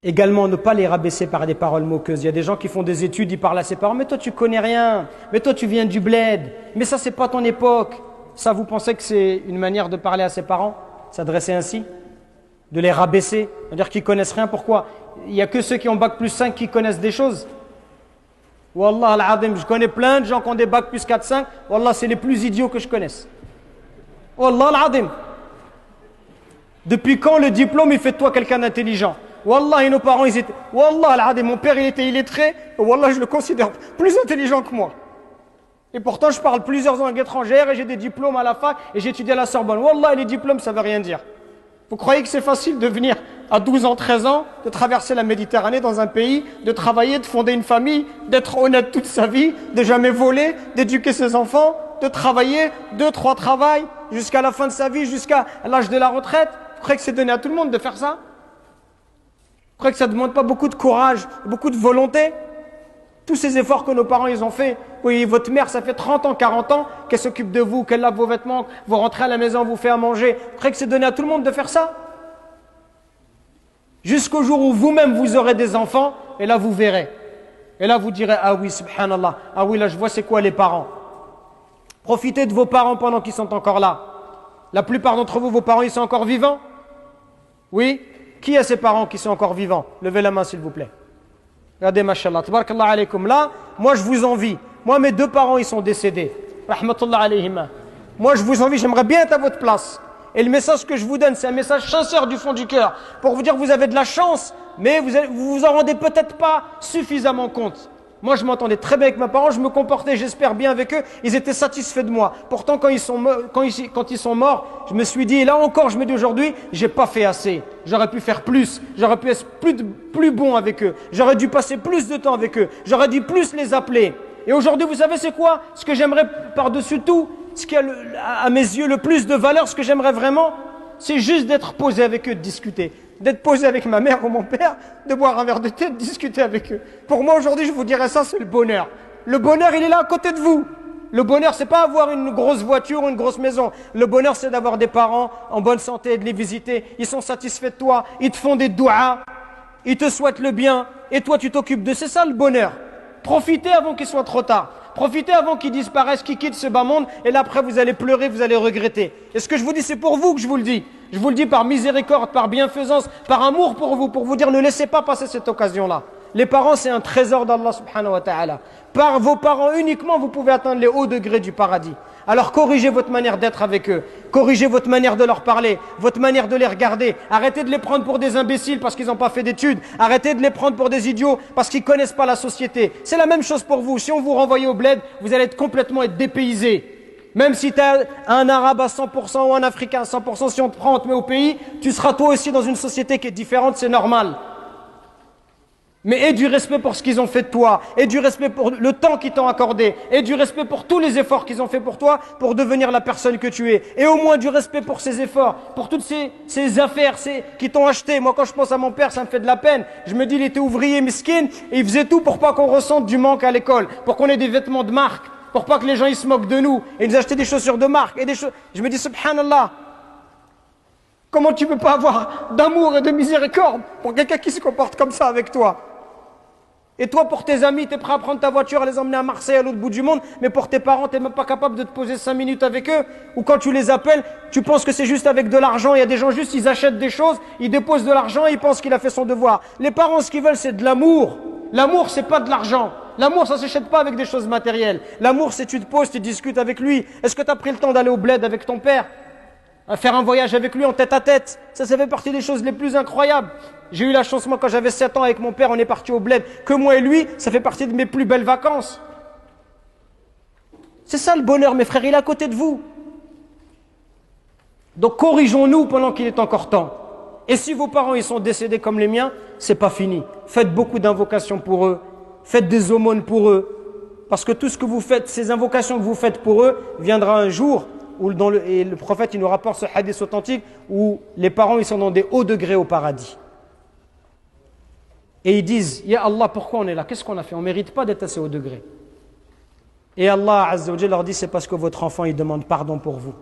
Également, ne pas les rabaisser par des paroles moqueuses. Il y a des gens qui font des études, ils parlent à ses parents. Mais toi, tu connais rien. Mais toi, tu viens du bled. Mais ça, c'est pas ton époque. Ça, vous pensez que c'est une manière de parler à ses parents? S'adresser ainsi? De les rabaisser? C'est-à-dire qu'ils connaissent rien. Pourquoi? Il n'y a que ceux qui ont bac plus 5 qui connaissent des choses. Wallah al-Azim, je connais plein de gens qui ont des bac plus 4, 5. Wallah, c'est les plus idiots que je connaisse. Wallah al-Azim. Depuis quand le diplôme, il fait de toi quelqu'un d'intelligent? Wallah, et nos parents, ils étaient... Wallah al-Azim, mon père, il était illettré. Wallah, je le considère plus intelligent que moi. Et pourtant, je parle plusieurs langues étrangères et j'ai des diplômes à la fac et j'ai étudié à la Sorbonne. Wallah, les diplômes, ça veut rien dire. Vous croyez que c'est facile de venir à 12 ans, 13 ans, de traverser la Méditerranée dans un pays, de travailler, de fonder une famille, d'être honnête toute sa vie, de jamais voler, d'éduquer ses enfants, de travailler 2, 3 travails jusqu'à la fin de sa vie, jusqu'à l'âge de la retraite? Vous croyez que c'est donné à tout le monde de faire ça? Vous croyez que ça ne demande pas beaucoup de courage, beaucoup de volonté? Tous ces efforts que nos parents ils ont fait. Oui, votre mère, ça fait 30 ans, 40 ans qu'elle s'occupe de vous, qu'elle lave vos vêtements, vous rentrez à la maison, vous fait à manger. Vous croyez que c'est donné à tout le monde de faire ça? Jusqu'au jour où vous-même vous aurez des enfants, et là vous verrez. Et là vous direz, ah oui, subhanallah, ah oui, là je vois c'est quoi les parents. Profitez de vos parents pendant qu'ils sont encore là. La plupart d'entre vous, vos parents, ils sont encore vivants? Oui? Qui a ses parents qui sont encore vivants? Levez la main s'il vous plaît. Regardez, mashallah, tabarakallah alaykum. Là, moi je vous envie. Moi, mes 2 parents, ils sont décédés. Rahmatullah alayhima. Moi, je vous envie, j'aimerais bien être à votre place. Et le message que je vous donne, c'est un message sincère du fond du cœur. Pour vous dire que vous avez de la chance, mais vous vous en rendez peut-être pas suffisamment compte. Moi, je m'entendais très bien avec mes parents, je me comportais, j'espère, bien avec eux. Ils étaient satisfaits de moi. Pourtant, quand ils sont morts, je me suis dit, et là encore, je me dis aujourd'hui, j'ai pas fait assez. J'aurais pu faire plus. J'aurais pu être plus bon avec eux. J'aurais dû passer plus de temps avec eux. J'aurais dû plus les appeler. Et aujourd'hui, vous savez, c'est quoi? Ce que j'aimerais par-dessus tout, ce qui a à mes yeux le plus de valeur, ce que j'aimerais vraiment, c'est juste d'être posé avec eux, de discuter. D'être posé avec ma mère ou mon père, de boire un verre de thé, de discuter avec eux. Pour moi, aujourd'hui, je vous dirais ça, c'est le bonheur. Le bonheur, il est là à côté de vous. Le bonheur, c'est pas avoir une grosse voiture ou une grosse maison. Le bonheur, c'est d'avoir des parents en bonne santé, de les visiter. Ils sont satisfaits de toi, ils te font des douas, ils te souhaitent le bien, et toi, tu t'occupes d'eux. C'est ça, le bonheur. Profitez avant qu'il soit trop tard. Profitez avant qu'ils disparaissent, qu'ils quittent ce bas monde, et là après vous allez pleurer, vous allez regretter. Et ce que je vous dis, c'est pour vous que je vous le dis. Je vous le dis par miséricorde, par bienfaisance, par amour pour vous dire ne laissez pas passer cette occasion-là. Les parents, c'est un trésor d'Allah subhanahu wa ta'ala. Par vos parents uniquement, vous pouvez atteindre les hauts degrés du paradis. Alors corrigez votre manière d'être avec eux. Corrigez votre manière de leur parler, votre manière de les regarder. Arrêtez de les prendre pour des imbéciles parce qu'ils n'ont pas fait d'études. Arrêtez de les prendre pour des idiots parce qu'ils ne connaissent pas la société. C'est la même chose pour vous. Si on vous renvoie au bled, vous allez complètement être dépaysé. Même si tu es un arabe à 100% ou un africain à 100%, si on te prend, on te met au pays, tu seras toi aussi dans une société qui est différente, c'est normal. Mais aie du respect pour ce qu'ils ont fait de toi, aie du respect pour le temps qu'ils t'ont accordé, aie du respect pour tous les efforts qu'ils ont fait pour toi pour devenir la personne que tu es. Et au moins du respect pour ces efforts, pour toutes ces affaires qui t'ont acheté. Moi, quand je pense à mon père, ça me fait de la peine. Je me dis, il était ouvrier miskin et il faisait tout pour pas qu'on ressente du manque à l'école, pour qu'on ait des vêtements de marque, pour pas que les gens ils se moquent de nous. Et ils nous achetaient des chaussures de marque. Je me dis, subhanallah, comment tu peux pas avoir d'amour et de miséricorde pour quelqu'un qui se comporte comme ça avec toi? Et toi, pour tes amis, tu es prêt à prendre ta voiture, à les emmener à Marseille, à l'autre bout du monde, mais pour tes parents, tu n'es même pas capable de te poser 5 minutes avec eux. Ou quand tu les appelles, tu penses que c'est juste avec de l'argent. Il y a des gens juste, ils achètent des choses, ils déposent de l'argent et ils pensent qu'il a fait son devoir. Les parents, ce qu'ils veulent, c'est de l'amour. L'amour, c'est pas de l'argent. L'amour, ça ne s'achète pas avec des choses matérielles. L'amour, c'est tu te poses, tu discutes avec lui. Est-ce que tu as pris le temps d'aller au bled avec ton père? À faire un voyage avec lui en tête à tête? Ça fait partie des choses les plus incroyables. J'ai eu la chance, moi, quand j'avais 7 ans avec mon père, on est parti au bled. Que moi et lui, ça fait partie de mes plus belles vacances. C'est ça le bonheur, mes frères, il est à côté de vous. Donc corrigeons-nous pendant qu'il est encore temps. Et si vos parents ils sont décédés comme les miens, c'est pas fini. Faites beaucoup d'invocations pour eux. Faites des aumônes pour eux. Parce que tout ce que vous faites, ces invocations que vous faites pour eux, viendra un jour où et le prophète il nous rapporte ce hadith authentique où les parents ils sont dans des hauts degrés au paradis. Et ils disent, Ya Allah, pourquoi on est là? Qu'est-ce qu'on a fait? On ne mérite pas d'être assez haut degré. Et Allah Azza wa Jalla leur dit, c'est parce que votre enfant il demande pardon pour vous.